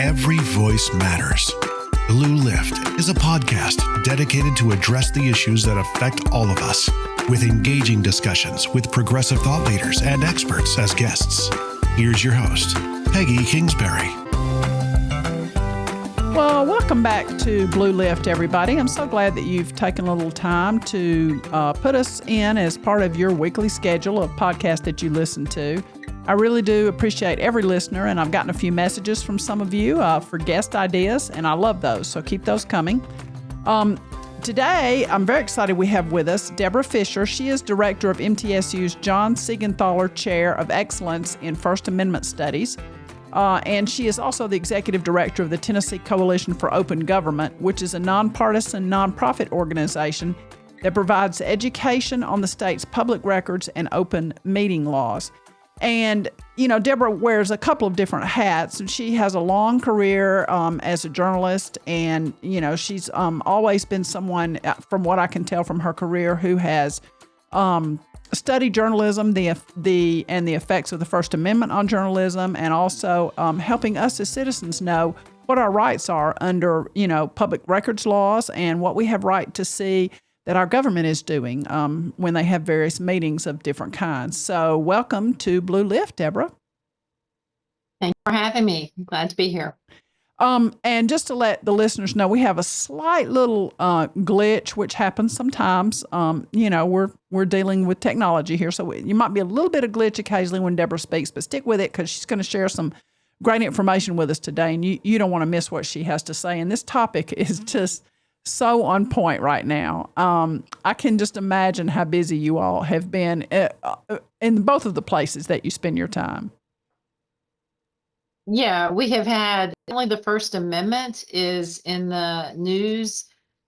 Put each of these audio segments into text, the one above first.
Every voice matters. Blue Lift is a podcast dedicated to address the issues that affect all of us, with engaging discussions with progressive thought leaders and experts as guests. Here's your host, Peggy Kingsbury. Well, welcome back to Blue Lift, everybody. I'm so glad that you've taken a little time to put us in as part of your weekly schedule of podcasts that you listen to. I really do appreciate every listener, and I've gotten a few messages from some of you for guest ideas, and I love those, so keep those coming. Today, I'm very excited we have with us Deborah Fisher. She is director of MTSU's John Seigenthaler Chair of Excellence in First Amendment Studies, and she is also the executive director of the Tennessee Coalition for Open Government, which is a nonpartisan nonprofit organization that provides education on the state's public records and open meeting laws. And, you know, Deborah wears a couple of different hats, and she has a long career as a journalist. And, you know, she's always been someone, from what I can tell from her career, who has studied journalism, the effects of the First Amendment on journalism, and also helping us as citizens know what our rights are under, you know, public records laws and what we have right to see that our government is doing when they have various meetings of different kinds. So welcome to Blue Lift, Deborah. Thank you for having me. I'm glad to be here. And just to let the listeners know, we have a slight little glitch, which happens sometimes. You know, we're dealing with technology here, so you might be a little bit of glitch occasionally when Deborah speaks, but stick with it because she's going to share some great information with us today, and you don't want to miss what she has to say. And this topic is just so on point right now. I can just imagine how busy you all have been in both of the places that you spend your time. Yeah, we have had only the First Amendment is in the news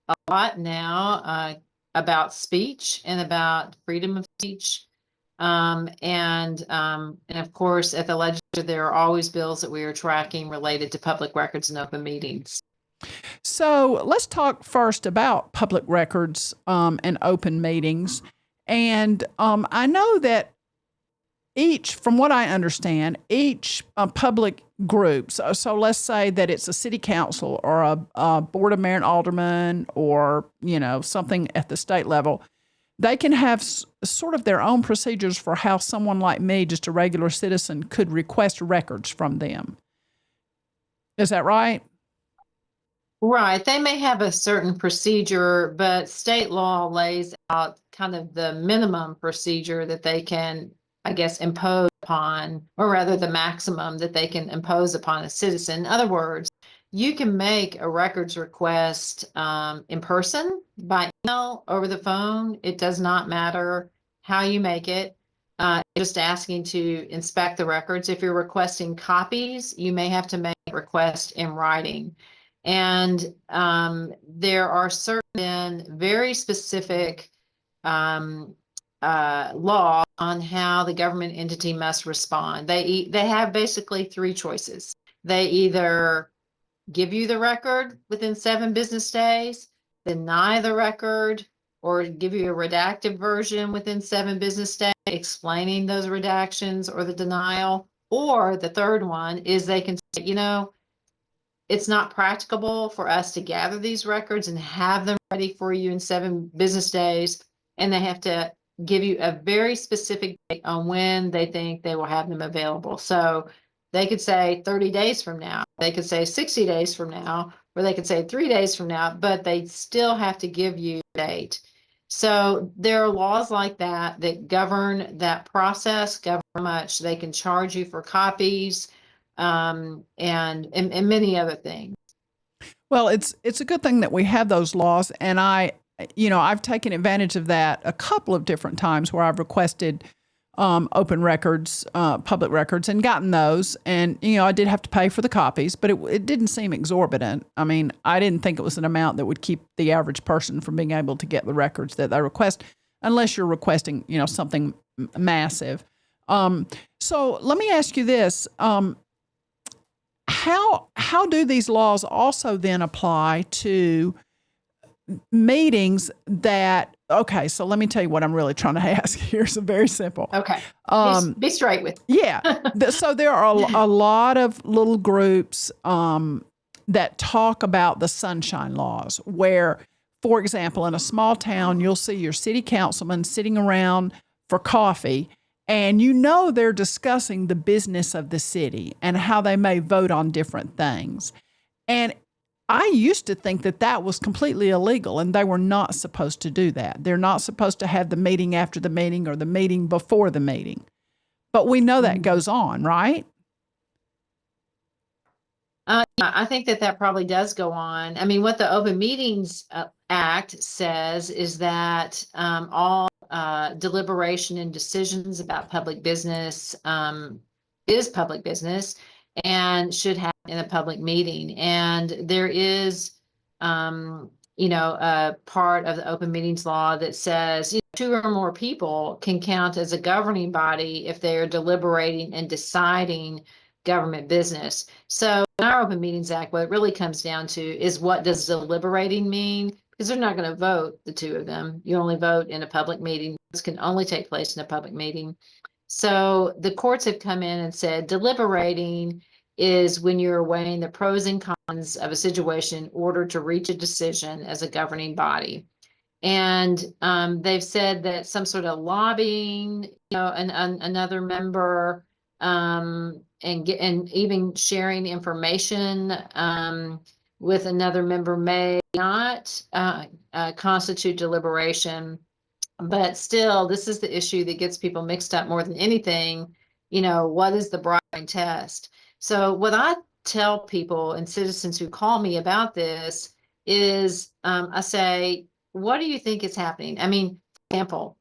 a lot now about speech and about freedom of speech. And of course, at the legislature, there are always bills that we are tracking related to public records and open meetings. So let's talk first about public records and open meetings. And I know that from what I understand, each public group, so let's say that it's a city council or a board of mayor and aldermen or, you know, something at the state level, they can have sort of their own procedures for how someone like me, just a regular citizen, could request records from them. Is that right? Right. They may have a certain procedure, but state law lays out kind of the minimum procedure that they can, I guess, impose upon, or rather the maximum that they can impose upon a citizen. In other words, you can make a records request in person, by email, over the phone. It does not matter how you make it. Just asking to inspect the records. If you're requesting copies, you may have to make a request in writing. And there are certain very specific law on how the government entity must respond. They have basically three choices. They either give you the record within 7 business days, deny the record, or give you a redacted version within 7 business days, explaining those redactions or the denial. Or the third one is they can say, you know, it's not practicable for us to gather these records and have them ready for you in 7 business days. And they have to give you a very specific date on when they think they will have them available. So they could say 30 days from now, they could say 60 days from now, or they could say 3 days from now, but they still have to give you a date. So there are laws like that that govern that process, govern how much they can charge you for copies, and many other things. Well, it's a good thing that we have those laws, and I've taken advantage of that a couple of different times where I've requested open records, public records, and gotten those. And, you know, I did have to pay for the copies, but it didn't seem exorbitant. I mean, I didn't think it was an amount that would keep the average person from being able to get the records that they request, unless you're requesting, you know, something massive. So let me ask you this. How do these laws also then apply to meetings that Okay, so let me tell you what I'm really trying to ask here. It's very simple. Okay. Um, Be straight with yeah. So there are a lot of little groups that talk about the sunshine laws, where, for example, in a small town, you'll see your city councilman sitting around for coffee, and they're discussing the business of the city and how they may vote on different things. And I used to think that that was completely illegal and they were not supposed to do that. They're not supposed to have the meeting after the meeting or the meeting before the meeting. But we know that goes on, right? Yeah, I think that probably does go on. I mean, what the Open Meetings Act says is that all deliberation and decisions about public business is public business and should happen in a public meeting. And there is, a part of the Open Meetings Law that says two or more people can count as a governing body if they are deliberating and deciding government business. So in our Open Meetings Act, what it really comes down to is, what does deliberating mean? Because they're not going to vote, the two of them. You only vote in a public meeting. This can only take place in a public meeting. So the courts have come in and said deliberating is when you're weighing the pros and cons of a situation in order to reach a decision as a governing body. And they've said that some sort of lobbying, another member, and even sharing information with another member may not constitute deliberation. But still, this is the issue that gets people mixed up more than anything. What is the Bryan test? So what I tell people and citizens who call me about this is, I say, what do you think is happening? I mean, for example,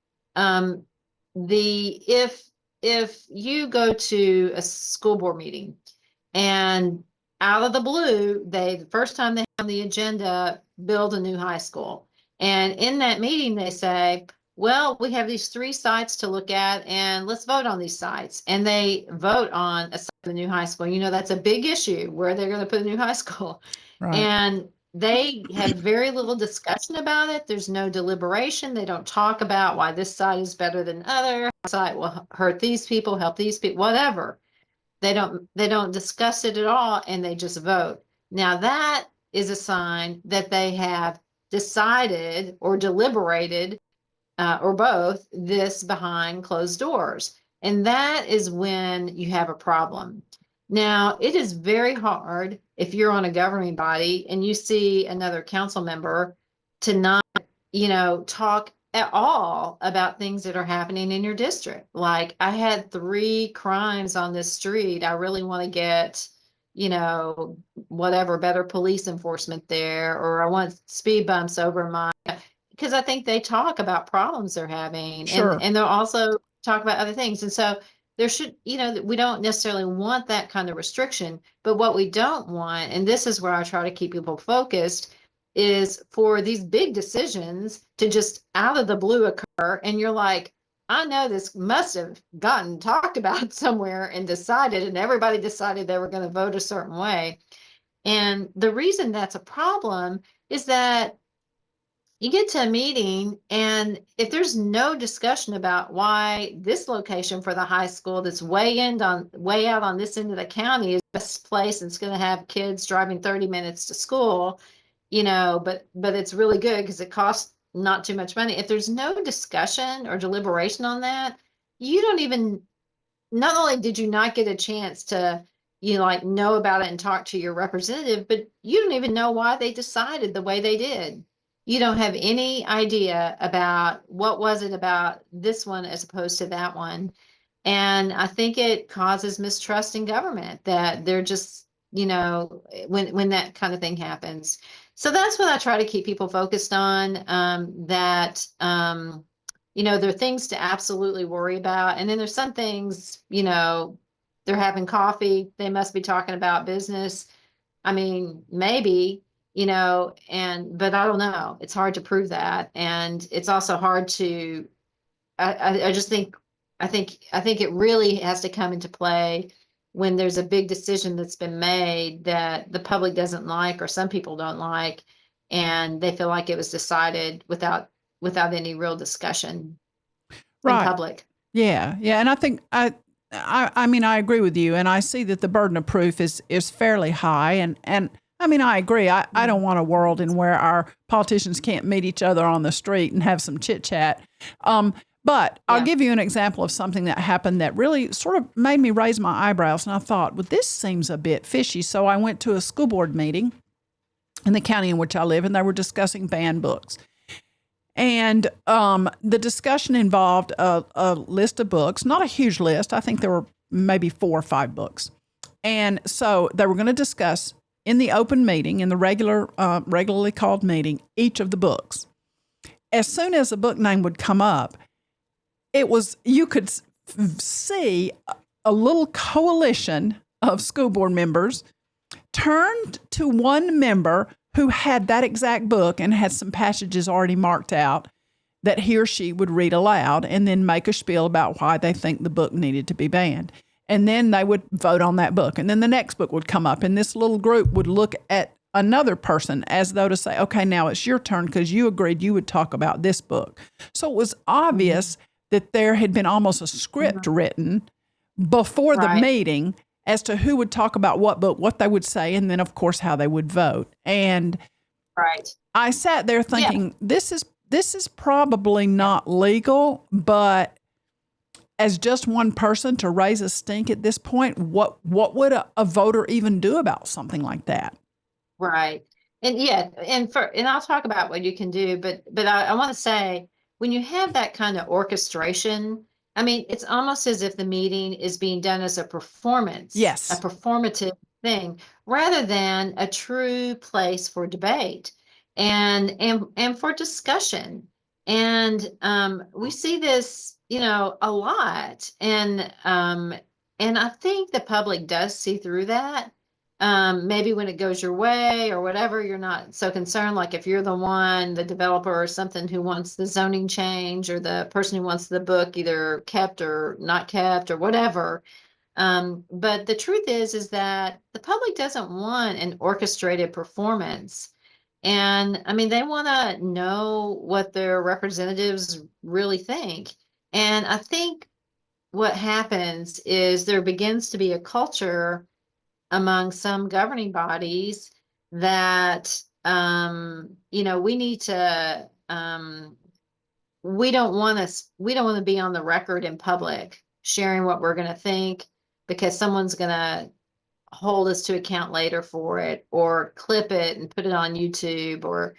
if you go to a school board meeting and out of the blue, the first time they have on the agenda, build a new high school. And in that meeting, they say, well, we have these 3 sites to look at and let's vote on these sites. And they vote on a site of the new high school. That's a big issue, where they're going to put a new high school. Right. And they have very little discussion about it. There's no deliberation. They don't talk about why this site is better than other. Site will hurt these people, help these people, whatever. They don't discuss it at all, and they just vote. Now that is a sign that they have decided or deliberated, or both, this behind closed doors. And that is when you have a problem. Now, it is very hard if you're on a governing body and you see another council member to not, talk at all about things that are happening in your district. Like, I had 3 crimes on this street. I really want to get, whatever, better police enforcement there, or I want speed bumps over my, because I think they talk about problems they're having. Sure. And they'll also talk about other things. And so there should, we don't necessarily want that kind of restriction, but what we don't want, and this is where I try to keep people focused, is for these big decisions to just out of the blue occur. And you're like, I know this must have gotten talked about somewhere and decided, and everybody decided they were going to vote a certain way. And the reason that's a problem is that you get to a meeting, and if there's no discussion about why this location for the high school that's way out on this end of the county is the best place and it's going to have kids driving 30 minutes to school, but it's really good because it costs not too much money. If there's no discussion or deliberation on that, you don't even, not only did you not get a chance to, know about it and talk to your representative, but you don't even know why they decided the way they did. You don't have any idea about what was it about this one as opposed to that one. And I think it causes mistrust in government, that they're just, when that kind of thing happens. So that's what I try to keep people focused on, that, there are things to absolutely worry about. And then there's some things, they're having coffee, they must be talking about business. I mean, maybe, but I don't know. It's hard to prove that. And it's also hard to, I just think, I think it really has to come into play when there's a big decision that's been made that the public doesn't like, or some people don't like, and they feel like it was decided without without any real discussion in Right. public. Yeah. Yeah. And I think I mean, I agree with you, and I see that the burden of proof is fairly high. And I mean, I agree. I don't want a world in where our politicians can't meet each other on the street and have some chit chat. But I'll Yeah. give you an example of something that happened that really sort of made me raise my eyebrows. And I thought, well, this seems a bit fishy. So I went to a school board meeting in the county in which I live, and they were discussing banned books. And the discussion involved a list of books, not a huge list. I think there were maybe 4 or 5 books. And so they were going to discuss in the open meeting, in the regularly called meeting, each of the books. As soon as a book name would come up, you could see a little coalition of school board members turned to one member who had that exact book and had some passages already marked out that he or she would read aloud and then make a spiel about why they think the book needed to be banned. And then they would vote on that book. And then the next book would come up, and this little group would look at another person as though to say, okay, now it's your turn because you agreed you would talk about this book. So it was obvious that there had been almost a script written before the meeting as to who would talk about what book, what they would say, and then, of course, how they would vote. And I sat there thinking, this is probably not legal, but as just one person to raise a stink at this point, what would a voter even do about something like that? Right. And and I'll talk about what you can do, but I want to say, when you have that kind of orchestration, I mean, it's almost as if the meeting is being done as a performance, Yes. a performative thing, rather than a true place for debate and for discussion. And we see this, a lot. And I think the public does see through that. Maybe when it goes your way or whatever, you're not so concerned. Like if you're the developer or something who wants the zoning change, or the person who wants the book either kept or not kept or whatever. But the truth is that the public doesn't want an orchestrated performance. And I mean, they want to know what their representatives really think. And I think what happens is there begins to be a culture among some governing bodies that we need to we don't want to be on the record in public sharing what we're going to think, because someone's going to hold us to account later for it, or clip it and put it on YouTube, or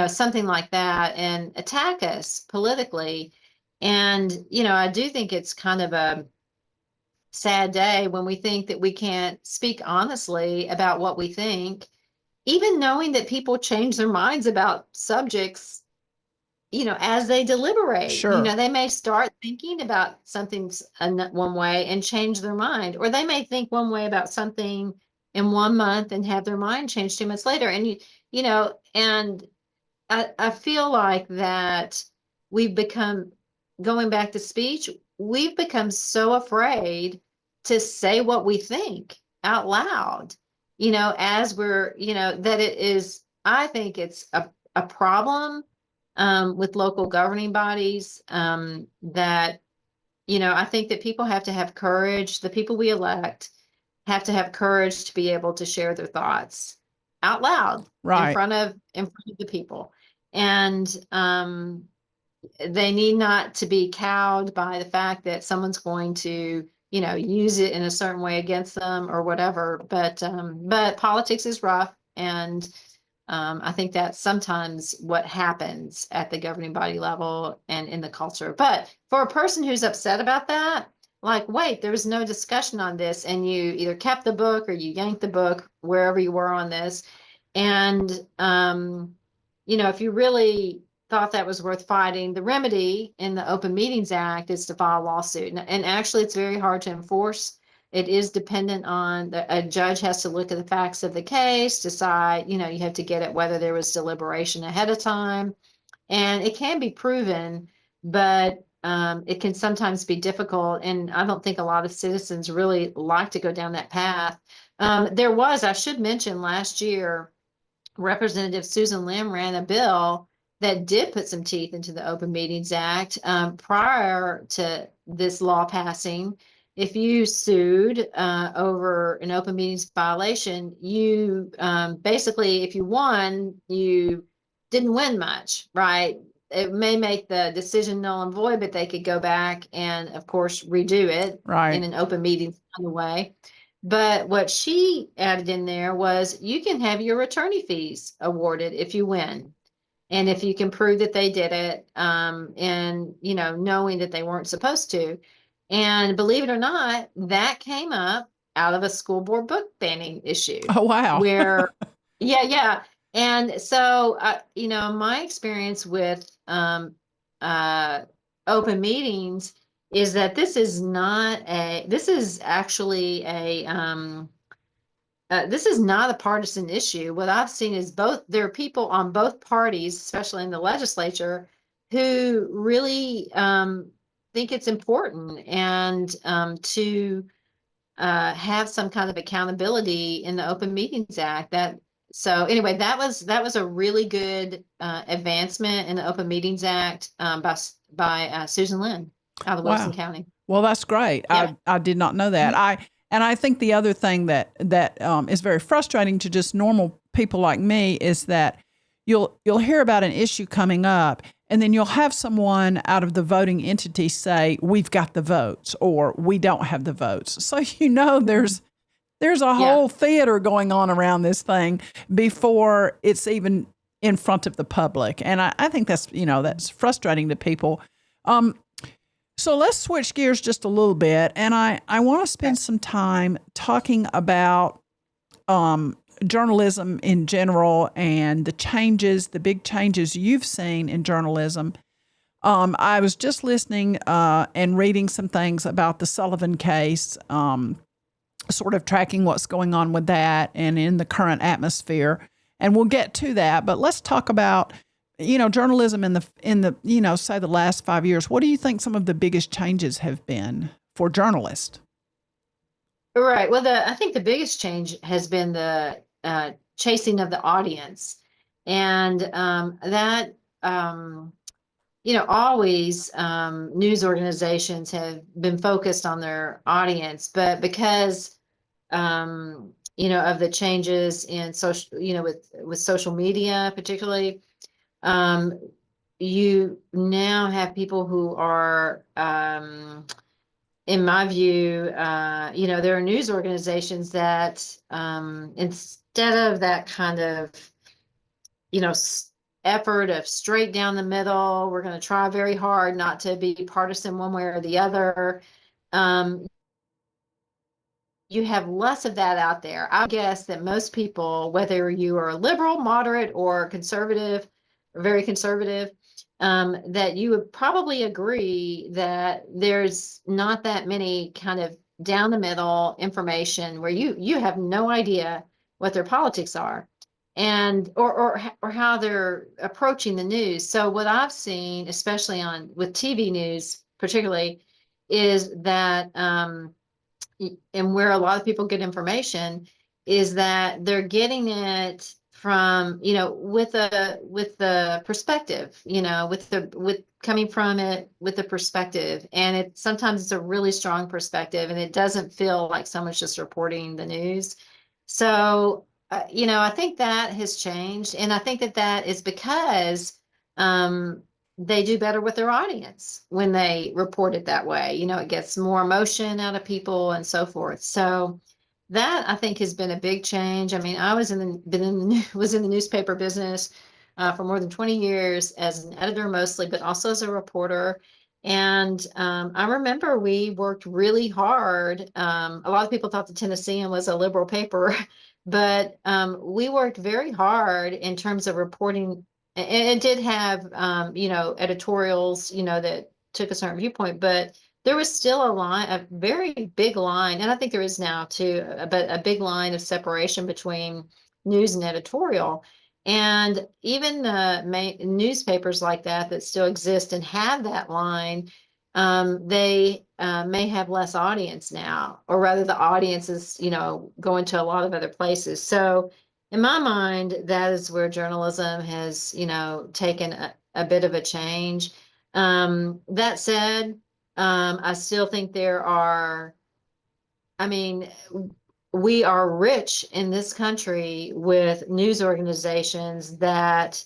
something like that, and attack us politically. And I do think it's kind of a sad day when we think that we can't speak honestly about what we think, even knowing that people change their minds about subjects, as they deliberate. Sure. They may start thinking about something one way and change their mind, or they may think one way about something in 1 month and have their mind changed 2 months later. And and I feel like that we've become, going back to speech, we've become so afraid to say what we think out loud, as we're, that it is, I think it's a problem with local governing bodies, that, I think that people have to have courage. The people we elect have to have courage to be able to share their thoughts out loud in front of the people. And they need not to be cowed by the fact that someone's going to, use it in a certain way against them or whatever. But politics is rough, and I think that's sometimes what happens at the governing body level and in the culture. But for a person who's upset about that, like, wait, there was no discussion on this, and you either kept the book or you yanked the book, wherever you were on this. And, if you really thought that was worth fighting, the remedy in the Open Meetings Act is to file a lawsuit. And actually, it's very hard to enforce. It is dependent on a judge has to look at the facts of the case, decide, you have to get at whether there was deliberation ahead of time. And it can be proven, but it can sometimes be difficult. And I don't think a lot of citizens really like to go down that path. I should mention, last year, Representative Susan Lim ran a bill that did put some teeth into the Open Meetings Act. Prior to this law passing, if you sued over an open meetings violation, you basically, if you won, you didn't win much, right? It may make the decision null and void, but they could go back and, of course, redo it Right. in an open meetings kind of way. But what she added in there was you can have your attorney fees awarded if you win. And if you can prove that they did it, and knowing that they weren't supposed to. And believe it or not, that came up out of a school board book banning issue Oh, wow. where, yeah, yeah. And so, my experience with open meetings is that this is actually this is not a partisan issue. What I've seen is there are people on both parties, especially in the legislature, who really think it's important and to have some kind of accountability in the Open Meetings Act. So anyway, that was a really good advancement in the Open Meetings Act by Susan Lynn out of Wilson Wow. County. Well, that's great. Yeah. I did not know that. I think the other thing that is very frustrating to just normal people like me is that you'll hear about an issue coming up, and then you'll have someone out of the voting entity say, "We've got the votes," or "We don't have the votes." So there's a whole theater going on around this thing before it's even in front of the public, and I think that's frustrating to people. So let's switch gears just a little bit, and I want to spend some time talking about journalism in general and the big changes you've seen in journalism. I was just listening and reading some things about the Sullivan case, sort of tracking what's going on with that and in the current atmosphere, and we'll get to that. But let's talk about journalism in the say the last 5 years. What do you think some of the biggest changes have been for journalists? Right. Well, I think the biggest change has been the chasing of the audience, and that always news organizations have been focused on their audience, but because of the changes in social, with social media particularly. You now have people who are, in my view, there are news organizations that instead of that kind of, effort of straight down the middle, we're going to try very hard not to be partisan one way or the other. You have less of that out there. I guess that most people, whether you are a liberal, moderate, or conservative, or very conservative, that you would probably agree that there's not that many kind of down the middle information where you have no idea what their politics are and or how they're approaching the news. So what I've seen, especially with TV news particularly, is that and where a lot of people get information is that they're getting it from, with the perspective, with coming from it with the perspective. And sometimes it's a really strong perspective and it doesn't feel like someone's just reporting the news. So, I think that has changed. And I think that is because, they do better with their audience when they report it that way. It gets more emotion out of people and so forth. So that I think has been a big change. I mean, I was in the newspaper business for more than 20 years as an editor mostly, but also as a reporter. And I remember we worked really hard. A lot of people thought the Tennessean was a liberal paper, but we worked very hard in terms of reporting. And it did have, editorials, that took a certain viewpoint, but there was still a very big line, and I think there is now too, but a big line of separation between news and editorial. And even the newspapers like that still exist and have that line, they may have less audience now, or rather the audience is, going to a lot of other places. So in my mind, that is where journalism has, taken a bit of a change. That said, I still think I mean, we are rich in this country with news organizations that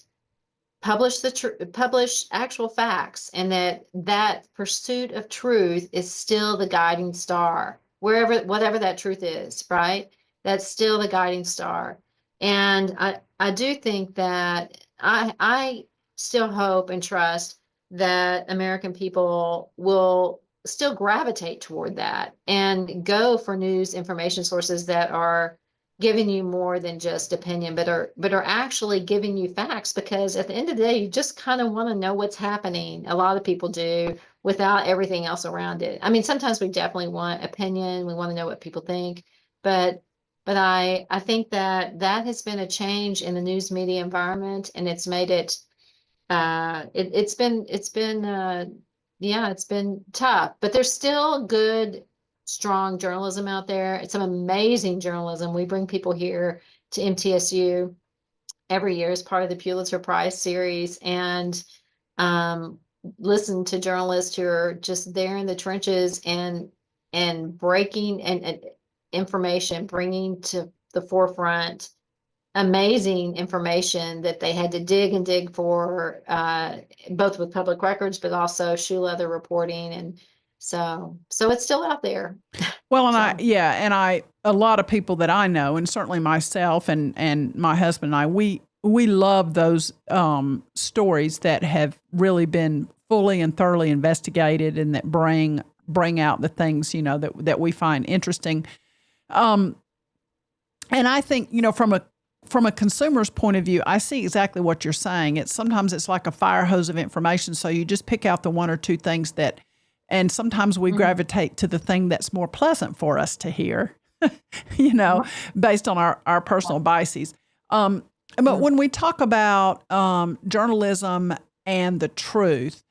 publish actual facts, and that pursuit of truth is still the guiding star, whatever that truth is, right? That's still the guiding star. And I do think that I still hope and trust that American people will still gravitate toward that and go for news information sources that are giving you more than just opinion, but are actually giving you facts, because at the end of the day, you just kind of want to know what's happening. A lot of people do, without everything else around it. I mean, sometimes we definitely want opinion. We want to know what people think, but I think that has been a change in the news media environment, and it's made it it's been tough, but there's still good, strong journalism out there. It's some amazing journalism. We bring people here to MTSU every year as part of the Pulitzer Prize series, and um, listen to journalists who are just there in the trenches and breaking and information, bringing to the forefront amazing information that they had to dig and dig for, both with public records, but also shoe leather reporting. And so it's still out there. Well, and So, a lot of people that I know, and certainly myself and my husband and I, we love those stories that have really been fully and thoroughly investigated, and that bring out the things, that we find interesting. And I think, from a consumer's point of view, I see exactly what you're saying. Sometimes it's like a fire hose of information, so you just pick out the one or two things and sometimes we gravitate to the thing that's more pleasant for us to hear, based on our personal biases. But when we talk about journalism and the truth,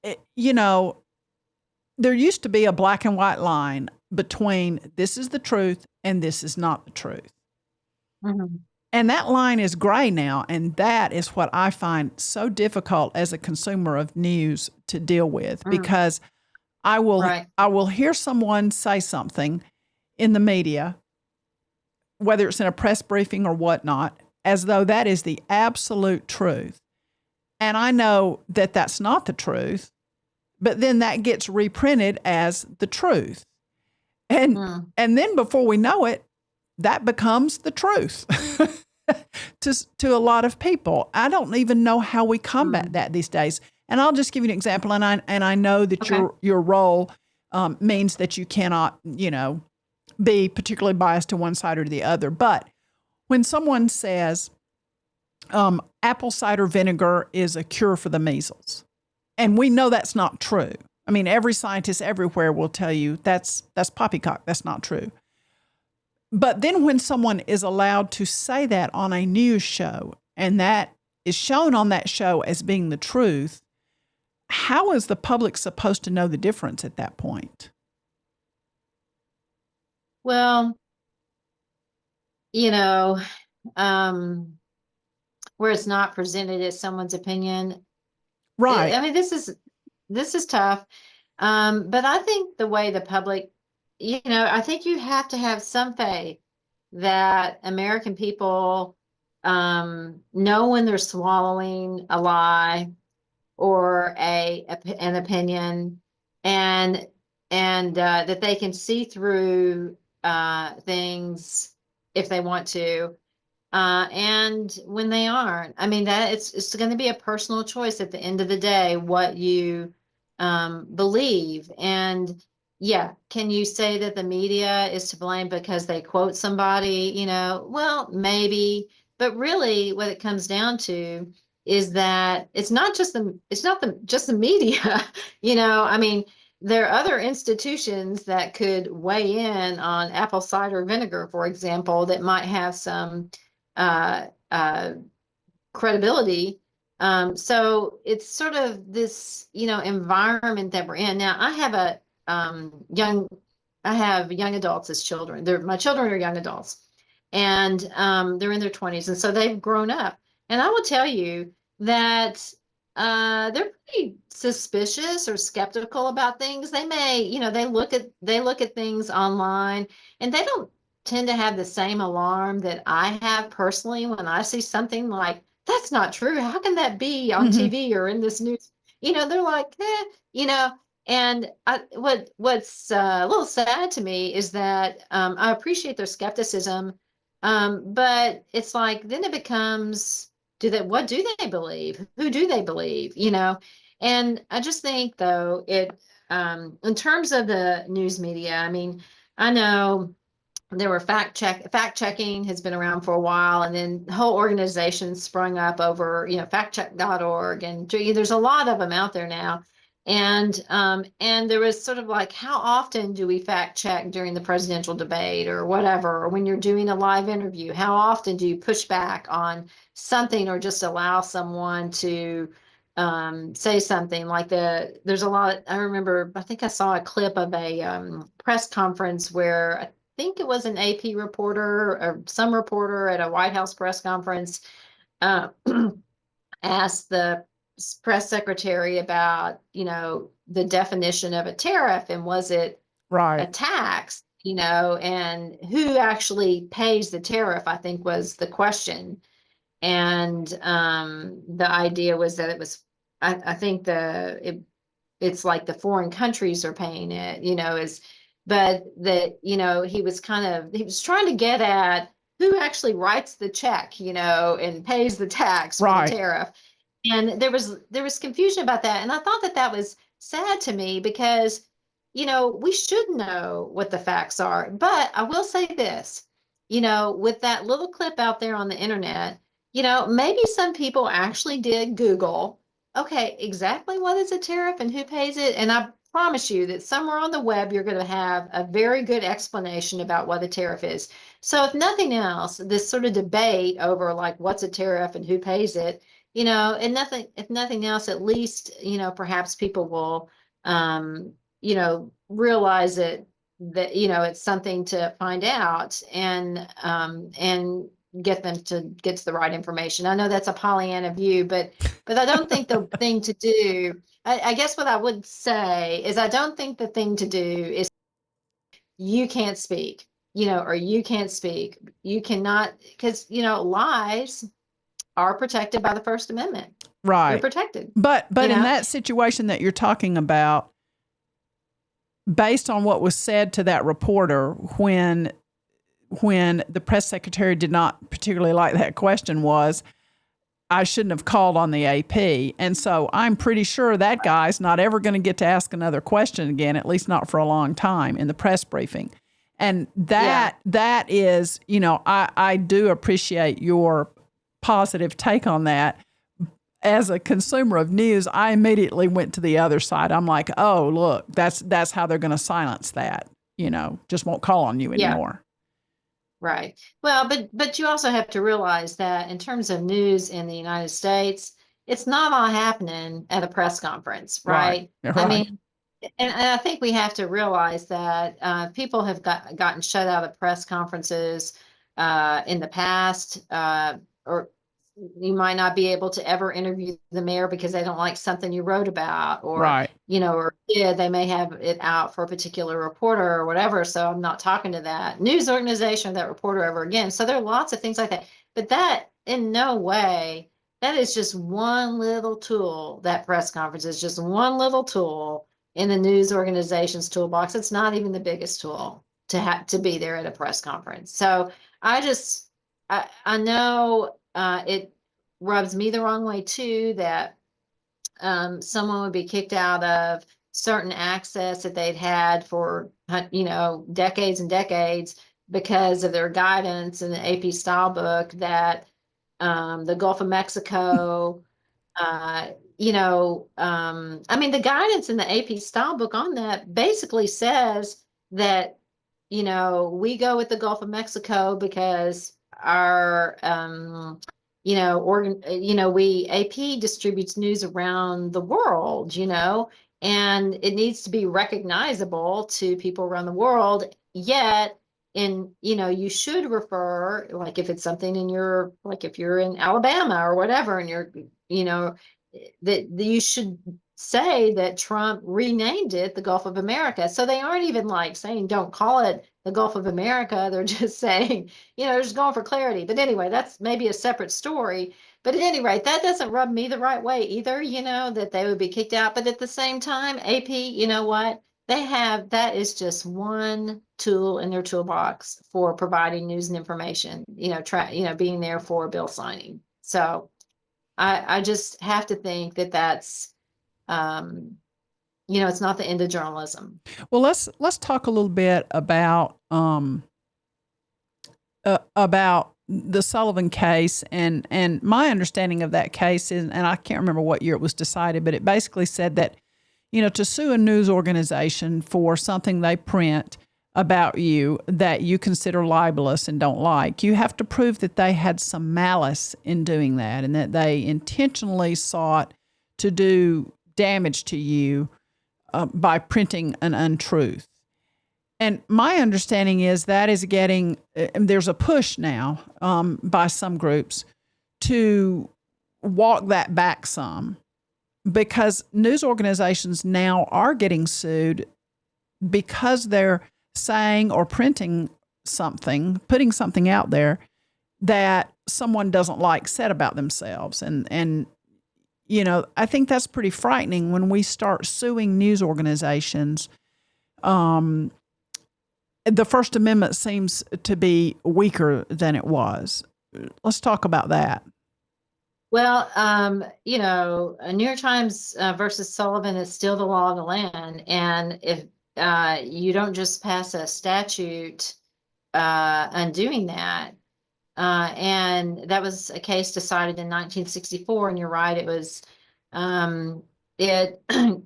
there used to be a black and white line between this is the truth and this is not the truth. mm-hmm. And that line is gray now, and that is what I find so difficult as a consumer of news to deal with, because I will hear someone say something in the media, whether it's in a press briefing or whatnot, as though that is the absolute truth. And I know that that's not the truth, but then that gets reprinted as the truth. And then before we know it, that becomes the truth to a lot of people. I don't even know how we combat that these days. And I'll just give you an example. And I know that your role means that you cannot, be particularly biased to one side or the other. But when someone says apple cider vinegar is a cure for the measles, and we know that's not true. I mean, every scientist everywhere will tell you that's poppycock. That's not true. But then when someone is allowed to say that on a news show, and that is shown on that show as being the truth, how is the public supposed to know the difference at that point? Well, where it's not presented as someone's opinion. Right. I mean, this is tough. But I think the way the public, I think you have to have some faith that American people know when they're swallowing a lie or an opinion, and that they can see through things if they want to. And when they aren't, I mean, that it's going to be a personal choice at the end of the day, what you believe. And yeah, can you say that the media is to blame because they quote somebody, well, maybe, but really what it comes down to is that it's not just the media, I mean, there are other institutions that could weigh in on apple cider vinegar, for example, that might have some uh, uh, credibility. So it's sort of this, environment that we're in. Now, I have young adults as children. My children are young adults. and they're in their 20s, and so they've grown up. And I will tell you that they're pretty suspicious or skeptical about things. They may, they look at things online, and they don't tend to have the same alarm that I have personally when I see something like, that's not true. How can that be on Hmm. TV or in this news? They're like, you know, and what's a little sad to me is that I appreciate their skepticism, but it's like then it becomes, what do they believe? Who do they believe? And I just think though in terms of the news media, I mean, I know there were fact checking has been around for a while, and then whole organizations sprung up over factcheck.org, and there's a lot of them out there now. And there was sort of like, how often do we fact check during the presidential debate or whatever, or when you're doing a live interview, how often do you push back on something or just allow someone to say something like there's a lot. I remember, I think I saw a clip of a press conference where I think it was an AP reporter or some reporter at a White House press conference uh, asked the press secretary about, the definition of a tariff, and was it a Right. tax, and who actually pays the tariff, I think was the question. And the idea was that it was, I think it's like the foreign countries are paying it, but that, he was trying to get at who actually writes the check, and pays the tax for the Right. tariff. And there was confusion about that. And I thought that was sad to me because, we should know what the facts are. But I will say this, with that little clip out there on the internet, maybe some people actually did Google, okay, exactly what is a tariff and who pays it. And I promise you that somewhere on the web, you're going to have a very good explanation about what a tariff is. So if nothing else, this sort of debate over like what's a tariff and who pays it, and if nothing else, at least, perhaps people will, realize that, it's something to find out, and get them to get to the right information. I know that's a Pollyanna view, but I don't think the thing to do, I guess what I would say is I don't think the thing to do is you can't speak, or you can't speak. You cannot, because, lies are protected by the First Amendment. They're Right. protected, But you in know? that situation that you're talking about, based on what was said to that reporter when the press secretary did not particularly like that question, was, I shouldn't have called on the AP. And so I'm pretty sure that guy's not ever going to get to ask another question again, at least not for a long time in the press briefing. And Yeah. that is, I do appreciate your positive take on that. As a consumer of news, I immediately went to the other side. I'm like, oh, look, that's how they're going to silence that. Just won't call on you Yeah. anymore. Right. Well, but you also have to realize that in terms of news in the United States, it's not all happening at a press conference, Right. right? I Right. mean, and I think we have to realize that people have gotten shut out of press conferences in the past, or you might not be able to ever interview the mayor because they don't like something you wrote about, or Right. or yeah, they may have it out for a particular reporter or whatever. So I'm not talking to that news organization or that reporter ever again. So there are lots of things like that. But that in no way, that is just one little tool. That press conference is just one little tool in the news organization's toolbox. It's not even the biggest tool to have to be there at a press conference. So I know it rubs me the wrong way too that someone would be kicked out of certain access that they'd had for decades and decades because of their guidance in the AP style book that the Gulf of Mexico, I mean, the guidance in the AP style book on that basically says that, we go with the Gulf of Mexico because our, we AP distributes news around the world, and it needs to be recognizable to people around the world. Yet you should refer, like if it's something like if you're in Alabama or whatever, and that you should say that Trump renamed it the Gulf of America. So they aren't even like saying, don't call it the Gulf of America. They're just saying, they're just going for clarity. But anyway, that's maybe a separate story. But at any rate, that doesn't rub me the right way either, that they would be kicked out. But at the same time, AP, you know what? That is just one tool in their toolbox for providing news and information, being there for bill signing. So I just have to think that that's, it's not the end of journalism. Well, let's talk a little bit about the Sullivan case, and my understanding of that case is, and I can't remember what year it was decided, but it basically said that, to sue a news organization for something they print about you that you consider libelous and don't like, you have to prove that they had some malice in doing that and that they intentionally sought to do damage to you by printing an untruth. And my understanding is that is there's a push now by some groups to walk that back some, because news organizations now are getting sued because they're saying or printing something, putting something out there that someone doesn't like said about themselves. And I think that's pretty frightening when we start suing news organizations. The First Amendment seems to be weaker than it was. Let's talk about that. Well, New York Times versus Sullivan is still the law of the land. And if you don't just pass a statute undoing that, and that was a case decided in 1964, and you're right, it was, it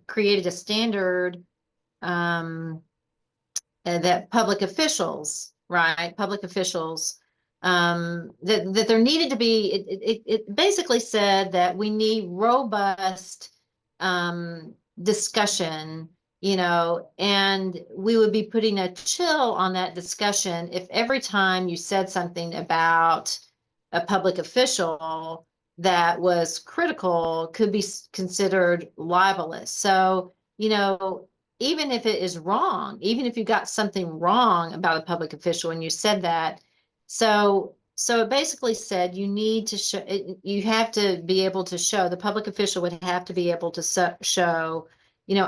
created a standard that public officials, that there needed to be, it basically said that we need robust discussion, and we would be putting a chill on that discussion if every time you said something about a public official that was critical could be considered libelous. So, even if it is wrong, even if you got something wrong about a public official and you said that, so it basically said you need to show, you have to be able to show, the public official would have to be able to show,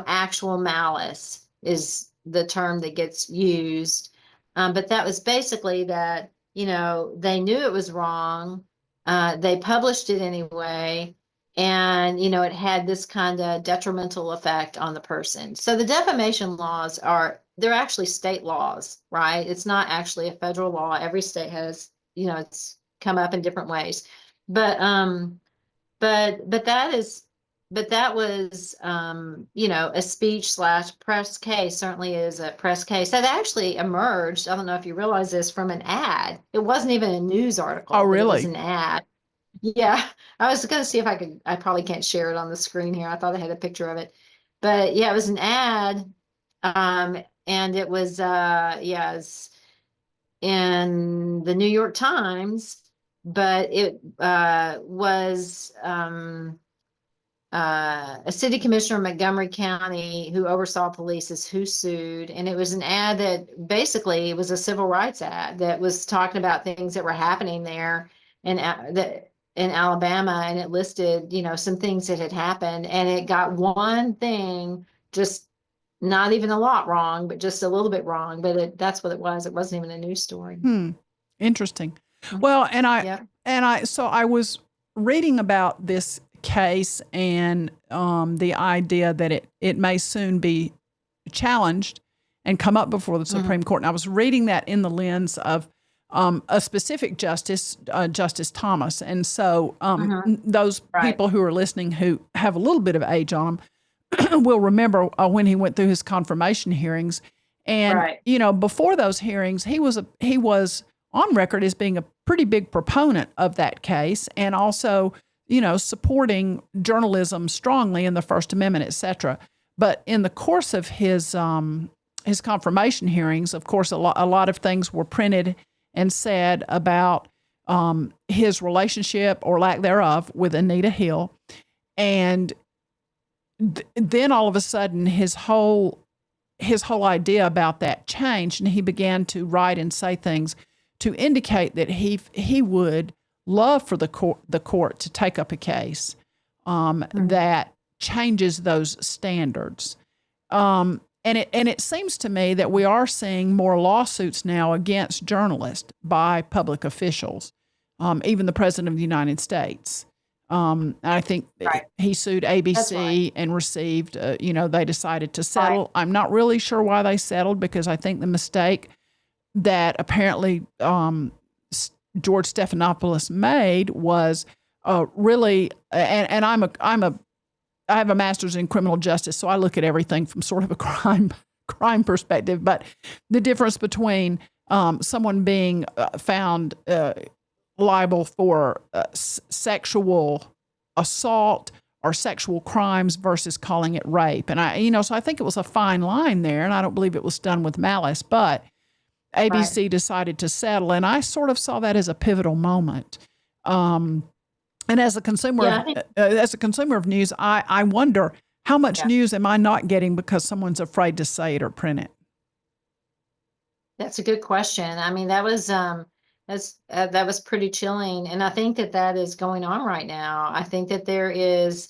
actual malice is the term that gets used. But that was basically that, they knew it was wrong. They published it anyway. And, it had this kind of detrimental effect on the person. So the defamation laws they're actually state laws, right? It's not actually a federal law. Every state has, it's come up in different ways. But that was, a speech/press case, certainly is a press case that actually emerged. I don't know if you realize this, from an ad. It wasn't even a news article. Oh, really? It was an ad. Yeah, I was going to see if I probably can't share it on the screen here. I thought I had a picture of it, but yeah, it was an ad. And it was, it's in the New York Times, but it was a city commissioner in Montgomery County who oversaw police is who sued. And it was an ad that basically was a civil rights ad that was talking about things that were happening there in Alabama. And it listed, some things that had happened. And it got one thing, just not even a lot wrong, but just a little bit wrong. But that's what it was. It wasn't even a news story. Interesting. Well, so I was reading about this case and the idea that it may soon be challenged and come up before the Supreme Court. And I was reading that in the lens of a specific justice, Justice Thomas. And so those people who are listening who have a little bit of age on them will remember when he went through his confirmation hearings. And, before those hearings, he was on record as being a pretty big proponent of that case, and also, supporting journalism strongly in the First Amendment, et cetera. But in the course of his his confirmation hearings, of course, a lot of things were printed and said about his relationship or lack thereof with Anita Hill. And then all of a sudden, his whole idea about that changed, and he began to write and say things to indicate that he would love for the court to take up a case that changes those standards. And it seems to me that we are seeing more lawsuits now against journalists by public officials, even the President of the United States. I think he sued ABC and received, they decided to settle. Right. I'm not really sure why they settled, because I think the mistake that apparently George Stephanopoulos made was really, and I have a master's in criminal justice, so I look at everything from sort of a crime perspective. But the difference between someone being found liable for sexual assault or sexual crimes versus calling it rape, and so I think it was a fine line there, and I don't believe it was done with malice, but ABC decided to settle, and I sort of saw that as a pivotal moment. And as a consumer, of news, I wonder how much news am I not getting because someone's afraid to say it or print it? That's a good question. I mean, that was pretty chilling, and I think that is going on right now. I think that there is,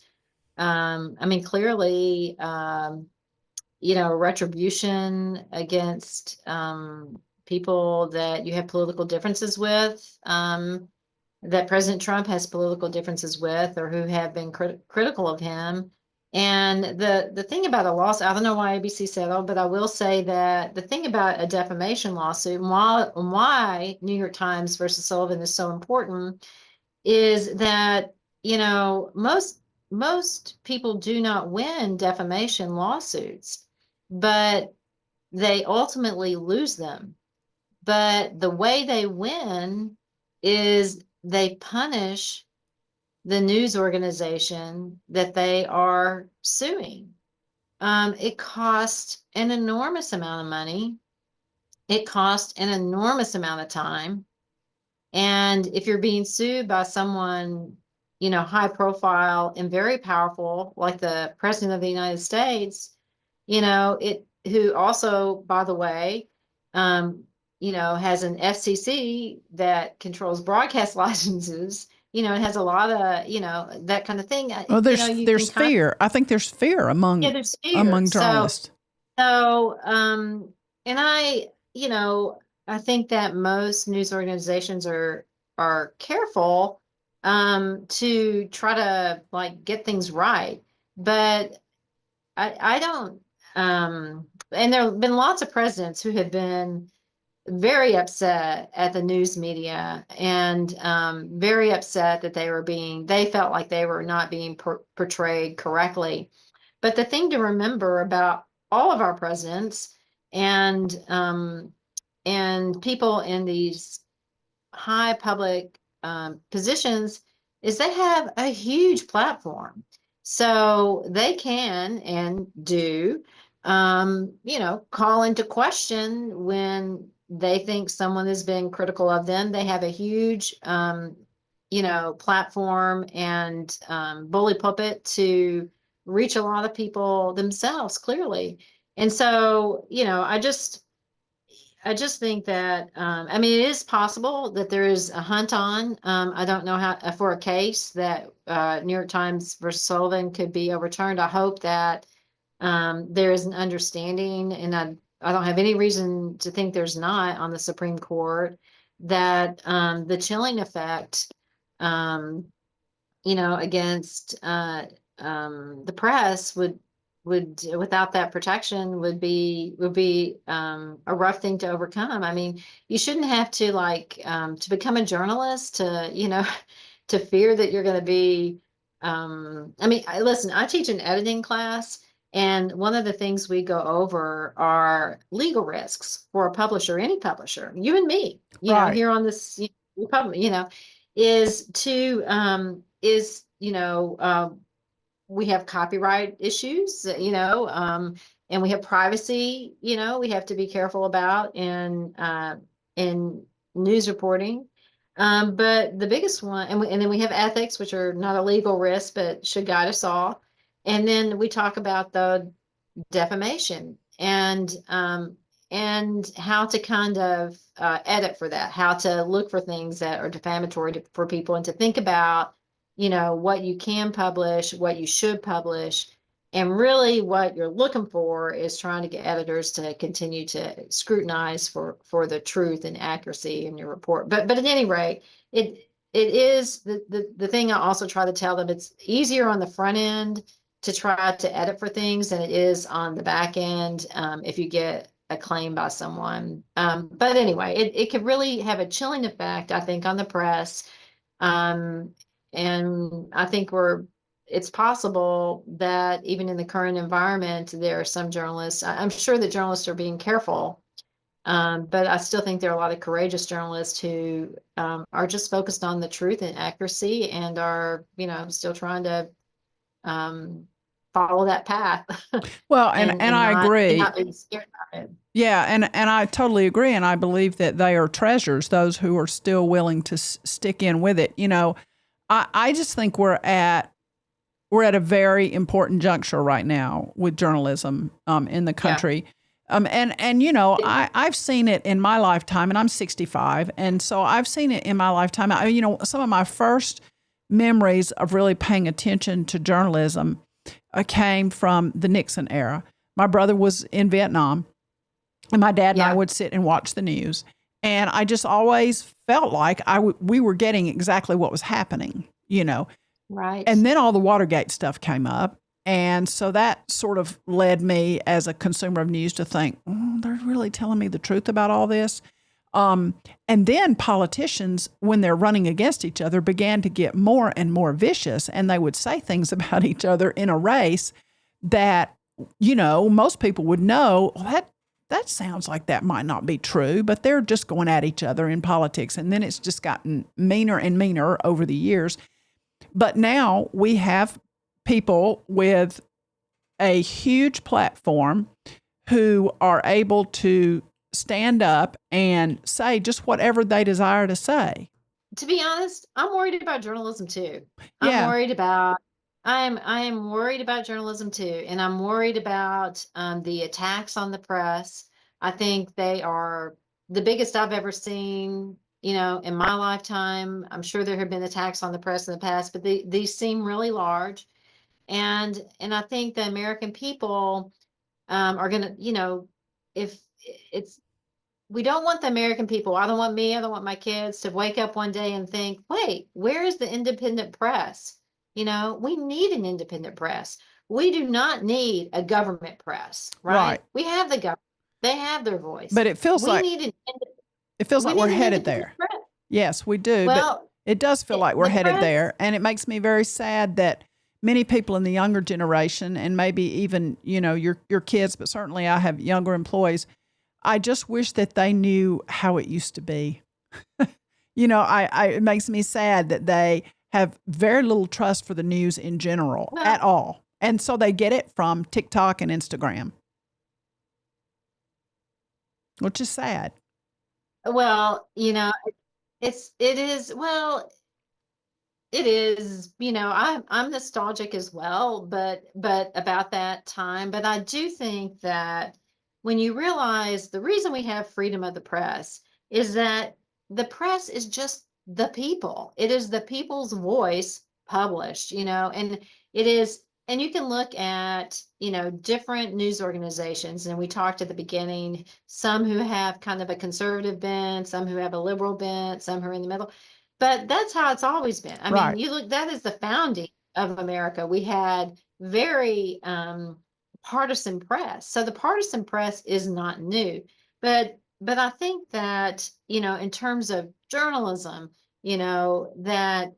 clearly, retribution against people that you have political differences with. That President Trump has political differences with, or who have been critical of him. And the thing about a lawsuit, I don't know why ABC settled, but I will say that the thing about a defamation lawsuit, and why New York Times versus Sullivan is so important, is that, most people do not win defamation lawsuits, but they ultimately lose them. But the way they win is they punish the news organization that they are suing. It costs an enormous amount of money. It costs an enormous amount of time. And if you're being sued by someone, high profile and very powerful, like the President of the United States, who also, by the way, has an FCC that controls broadcast licenses. It has a lot of, that kind of thing. Well, there's fear. I think there's fear among journalists. So, and I think that most news organizations are careful to try to get things right, but I don't. And there have been lots of presidents who have been very upset at the news media, and very upset that they felt like they were not being portrayed correctly. But the thing to remember about all of our presidents and people in these high public positions is they have a huge platform. So they can and do, call into question when they think someone has been critical of them. They have a huge, platform and bully pulpit to reach a lot of people themselves, clearly. And so, I just think that, it is possible that there is a hunt on. I don't know how, for a case that New York Times versus Sullivan could be overturned. I hope that there is an understanding, and I don't have any reason to think there's not on the Supreme Court, that the chilling effect, against the press would without that protection would be a rough thing to overcome. I mean, you shouldn't have to to become a journalist to to fear that you're going to be. Listen, I teach an editing class, and one of the things we go over are legal risks for a publisher, any publisher, you and me, here on this, we have copyright issues, and we have privacy, we have to be careful about in news reporting. But the biggest one, and then we have ethics, which are not a legal risk, but should guide us all. And then we talk about the defamation and how to kind of edit for that, how to look for things that are defamatory for people, and to think about, what you can publish, what you should publish. And really what you're looking for is trying to get editors to continue to scrutinize for the truth and accuracy in your report. But at any rate, it is the thing I also try to tell them, it's easier on the front end to try to edit for things than it is on the back end if you get a claim by someone. But anyway, it could really have a chilling effect, I think, on the press. And I think it's possible that even in the current environment, there are some journalists, I'm sure that journalists are being careful, but I still think there are a lot of courageous journalists who are just focused on the truth and accuracy and are, still trying to follow that path. Well, and I agree. Not be scared about it. Yeah, and I totally agree, and I believe that they are treasures, those who are still willing to stick in with it. I just think we're at a very important juncture right now with journalism in the country. Yeah. I've seen it in my lifetime, and I'm 65, and so I've seen it in my lifetime. Some of my first memories of really paying attention to journalism came from the Nixon era. My brother was in Vietnam, and my dad and I would sit and watch the news. And I just always felt like we were getting exactly what was happening, Right. And then all the Watergate stuff came up. And so that sort of led me as a consumer of news to think, they're really telling me the truth about all this. And then politicians, when they're running against each other, began to get more and more vicious, and they would say things about each other in a race that, most people would know, well, that sounds like that might not be true, but they're just going at each other in politics. And then it's just gotten meaner and meaner over the years. But now we have people with a huge platform who are able to stand up and say just whatever they desire to say. To be honest, I'm worried about journalism too. Yeah. I am worried about journalism too, and I'm worried about the attacks on the press. I think they are the biggest I've ever seen, in my lifetime. I'm sure there have been attacks on the press in the past, but these seem really large. And I think the American people are going to, if it's, we don't want the American people, I don't want me, I don't want my kids to wake up one day and think, wait, where is the independent press? We need an independent press. We do not need a government press, right? We have the government. They have their voice. But it feels like we're headed there. Press. Yes, we do. Well, but it does feel like we're headed there. And it makes me very sad that many people in the younger generation, and maybe even, your kids, but certainly I have younger employees, I just wish that they knew how it used to be. It makes me sad that they have very little trust for the news in general at all. And so they get it from TikTok and Instagram, which is sad. Well, it is, I'm nostalgic as well, but about that time. But I do think that when you realize the reason we have freedom of the press is that the press is just the people. It is the people's voice published, and it is, and you can look at, different news organizations. And we talked at the beginning, some who have kind of a conservative bent, some who have a liberal bent, some who are in the middle. But that's how it's always been. I mean, you look, that is the founding of America. We had very partisan press. So the partisan press is not new. But I think that, in terms of journalism, that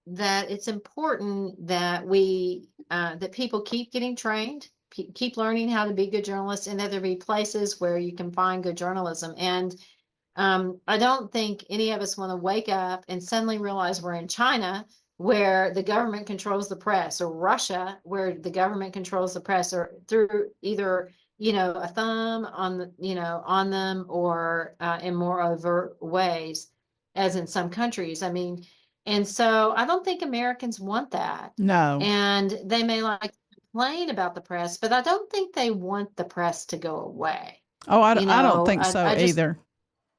it's important that that people keep getting trained, keep learning how to be good journalists, and that there be places where you can find good journalism. And I don't think any of us want to wake up and suddenly realize we're in China where the government controls the press, or Russia, where the government controls the press, or through either, a thumb on on them, or in more overt ways, as in some countries. I mean, and so I don't think Americans want that. No. And they may like to complain about the press, but I don't think they want the press to go away. Oh, I don't think so I just, either.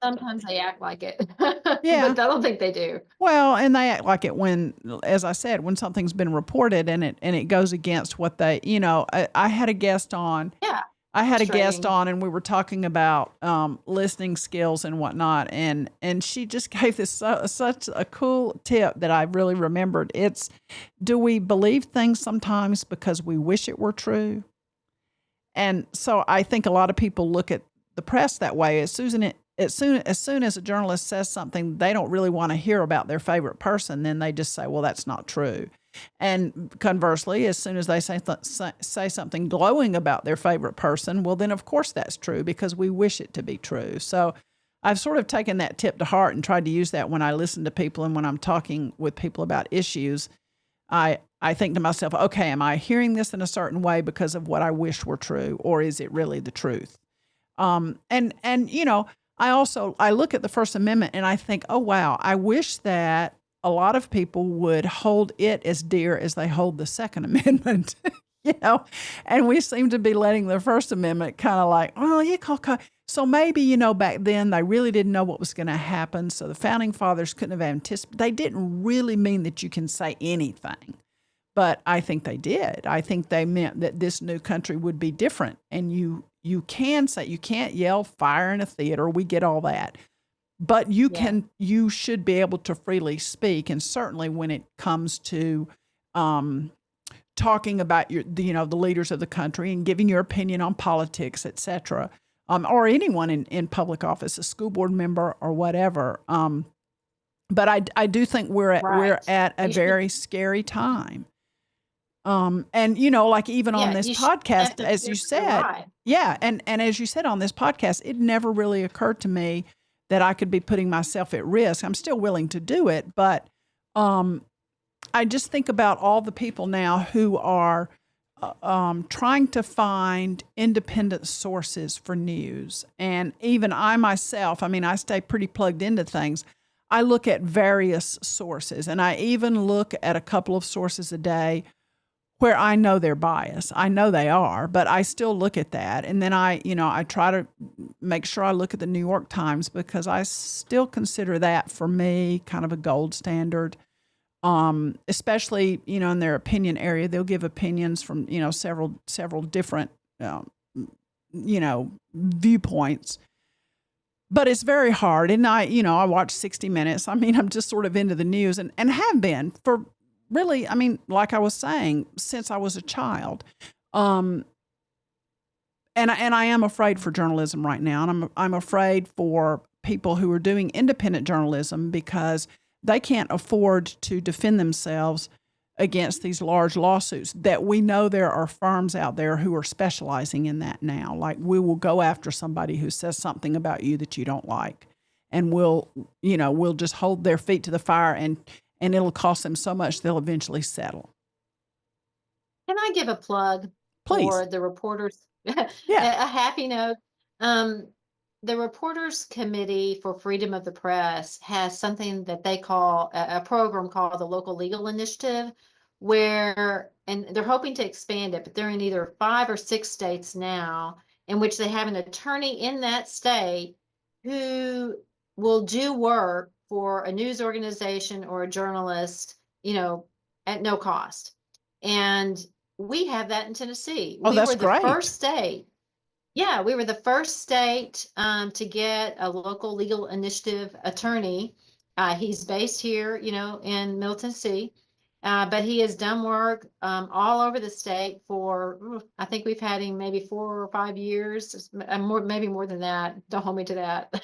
sometimes they act like it, but Yeah. I don't think they do. Well, and they act like it when, as I said, when something's been reported and it goes against what they, I had a guest on. Yeah. I had a guest Frustrating. on, and we were talking about listening skills and whatnot, and she just gave this such a cool tip that I really remembered. It's, do we believe things sometimes because we wish it were true? And so I think a lot of people look at the press that way. As soon as a journalist says something they don't really want to hear about their favorite person, then they just say, well, that's not true. And conversely, as soon as they say something glowing about their favorite person, well, then of course that's true because we wish it to be true. So I've sort of taken that tip to heart and tried to use that when I listen to people and when I'm talking with people about issues. I think to myself, okay, am I hearing this in a certain way because of what I wish were true, or is it really the truth? And I look at the First Amendment and I think, oh, wow, I wish that a lot of people would hold it as dear as they hold the Second Amendment, and we seem to be letting the First Amendment kind of like, oh, yeah, so maybe, back then they really didn't know what was going to happen. So the founding fathers couldn't have anticipated. They didn't really mean that you can say anything, but I think they did. I think they meant that this new country would be different. And you can say, you can't yell fire in a theater. We get all that. But you should be able to freely speak. And certainly when it comes to talking about the leaders of the country and giving your opinion on politics, et cetera, or anyone in public office, a school board member or whatever. But I do think we're at a very scary time. And like even on this podcast, as you said, and as you said on this podcast, it never really occurred to me that I could be putting myself at risk. I'm still willing to do it, but I just think about all the people now who are trying to find independent sources for news. And even I myself, I stay pretty plugged into things. I look at various sources, and I even look at a couple of sources a day where I know they're biased. I know they are, but I still look at that. And then I try to make sure I look at the New York Times because I still consider that for me kind of a gold standard. Especially, in their opinion area, they'll give opinions from, several different, viewpoints. But it's very hard. And I watch 60 Minutes. I'm just sort of into the news and have been for really, like I was saying, since I was a child. And I am afraid for journalism right now. And I'm afraid for people who are doing independent journalism because they can't afford to defend themselves against these large lawsuits that we know there are firms out there who are specializing in that now. Like we will go after somebody who says something about you that you don't like, and we'll just hold their feet to the fire and it'll cost them so much they'll eventually settle. Can I give a plug for the reporters? Yeah. A happy note. The Reporters Committee for Freedom of the Press has something that they call a program called the Local Legal Initiative, and they're hoping to expand it, but they're in either 5 or 6 states now, in which they have an attorney in that state who will do work for a news organization or a journalist, at no cost. And we have that in Tennessee. Oh, that's great. great. First state. Yeah, we were the first state to get a local legal initiative attorney. He's based here, in Middle Tennessee, but he has done work all over the state for, I think we've had him maybe 4 or 5 years, maybe more than that. Don't hold me to that.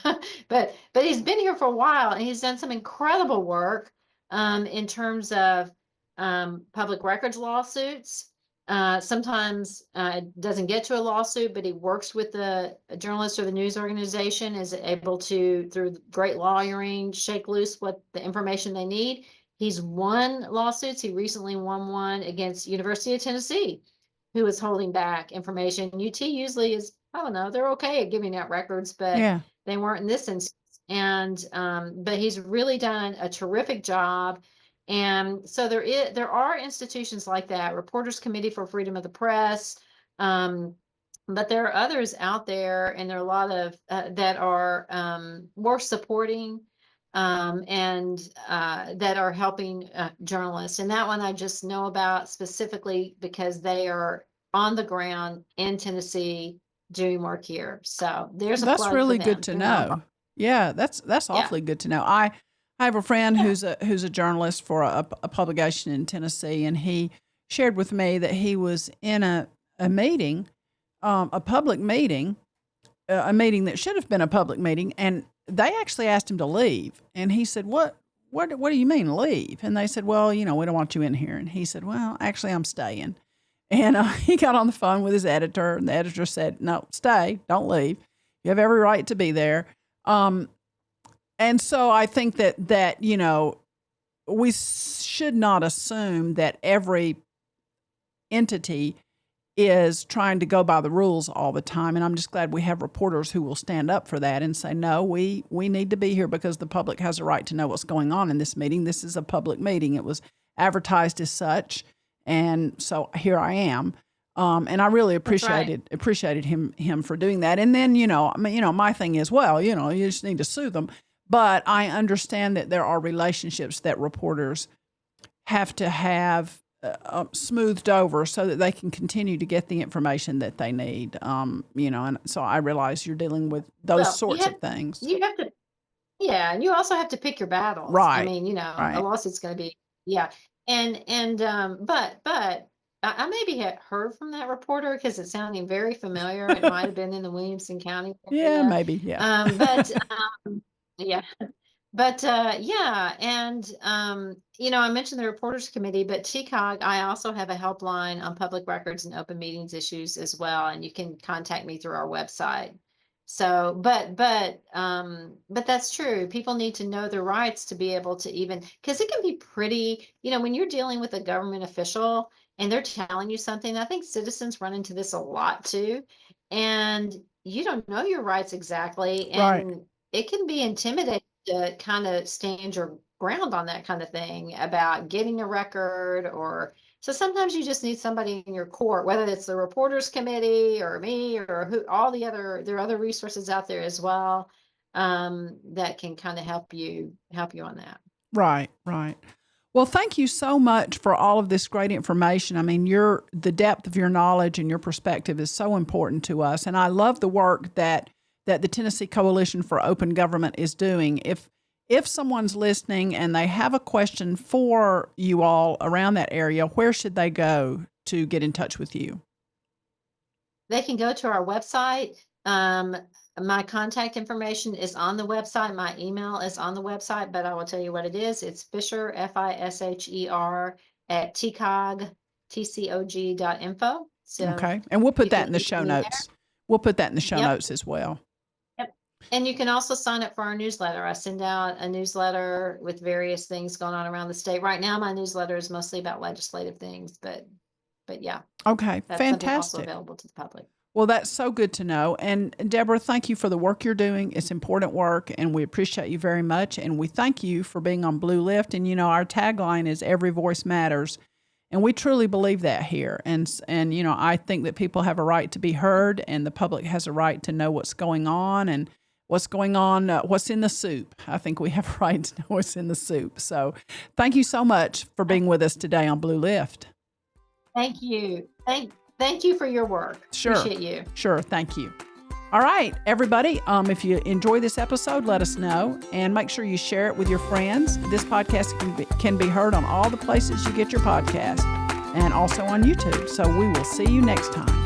but he's been here for a while, and he's done some incredible work in terms of public records lawsuits. Sometimes it doesn't get to a lawsuit, but he works with a journalist or the news organization, is able to, through great lawyering, shake loose what the information they need. He's won lawsuits. He recently won one against University of Tennessee, who was holding back information. UT usually is, I don't know, they're okay at giving out records, but Yeah. they weren't in this instance. And but he's really done a terrific job. And so there are institutions like that, Reporters Committee for Freedom of the Press. But there are others out there, and there are a lot of that are worth supporting, and that are helping journalists. And that one I just know about specifically because they are on the ground in Tennessee doing work here. So there's a That's plug really for good them. to They're know. Yeah, that's Yeah. awfully good to know. I have a friend Yeah. who's a journalist for a publication in Tennessee, and he shared with me that he was in a meeting, a public meeting, a meeting that should have been a public meeting, and they actually asked him to leave, and he said, "What do you mean leave?" And they said, "Well, we don't want you in here." And he said, "Well, actually, I'm staying." And he got on the phone with his editor, and the editor said, "No, stay, don't leave. You have every right to be there." And so I think that we should not assume that every entity is trying to go by the rules all the time. And I'm just glad we have reporters who will stand up for that and say, no, we need to be here because the public has a right to know what's going on in this meeting. This is a public meeting. It was advertised as such. And so here I am. And I really appreciated him for doing that. And then, my thing is, well, you just need to sue them. But I understand that there are relationships that reporters have to have smoothed over so that they can continue to get the information that they need. And so I realize you're dealing with those sorts of things. You have to, yeah, and you also have to pick your battles. Right. I mean, Right. a lawsuit's going to be, yeah, but I maybe had heard from that reporter because it's sounding very familiar. It might have been in the Williamson County area. Yeah, maybe. Yeah. Yeah. But yeah, and I mentioned the Reporters Committee, but TCOG, I also have a helpline on public records and open meetings issues as well, and you can contact me through our website. So, but that's true. People need to know their rights to be able to even, because it can be pretty, when you're dealing with a government official and they're telling you something. I think citizens run into this a lot too, and you don't know your rights exactly, and Right. it can be intimidating to kind of stand your ground on that kind of thing about getting a record. Or so sometimes you just need somebody in your court, whether it's the Reporters Committee or me or there are other resources out there as well, that can kind of help you on that. Right. Well, thank you so much for all of this great information. I mean, the depth of your knowledge and your perspective is so important to us. And I love the work that the Tennessee Coalition for Open Government is doing. If someone's listening and they have a question for you all around that area, where should they go to get in touch with you? They can go to our website. My contact information is on the website. My email is on the website, but I will tell you what it is. It's Fisher, Fisher at tcog.info. So okay. And we'll put that in the show notes. We'll put that in the show notes as well. Yep. And you can also sign up for our newsletter. I send out a newsletter with various things going on around the state. Right now, my newsletter is mostly about legislative things, but yeah. Okay, that's fantastic. Also available to the public. Well, that's so good to know. And Deborah, thank you for the work you're doing. It's important work, and we appreciate you very much. And we thank you for being on Blue Lift. And, our tagline is every voice matters. And we truly believe that here. And I think that people have a right to be heard, and the public has a right to know what's going on and what's in the soup. I think we have a right to know what's in the soup. So thank you so much for being with us today on Blue Lift. Thank you. Thank you for your work. Sure. Appreciate you. Sure. Thank you. All right, everybody. If you enjoy this episode, let us know, and make sure you share it with your friends. This podcast can be heard on all the places you get your podcast, and also on YouTube. So we will see you next time.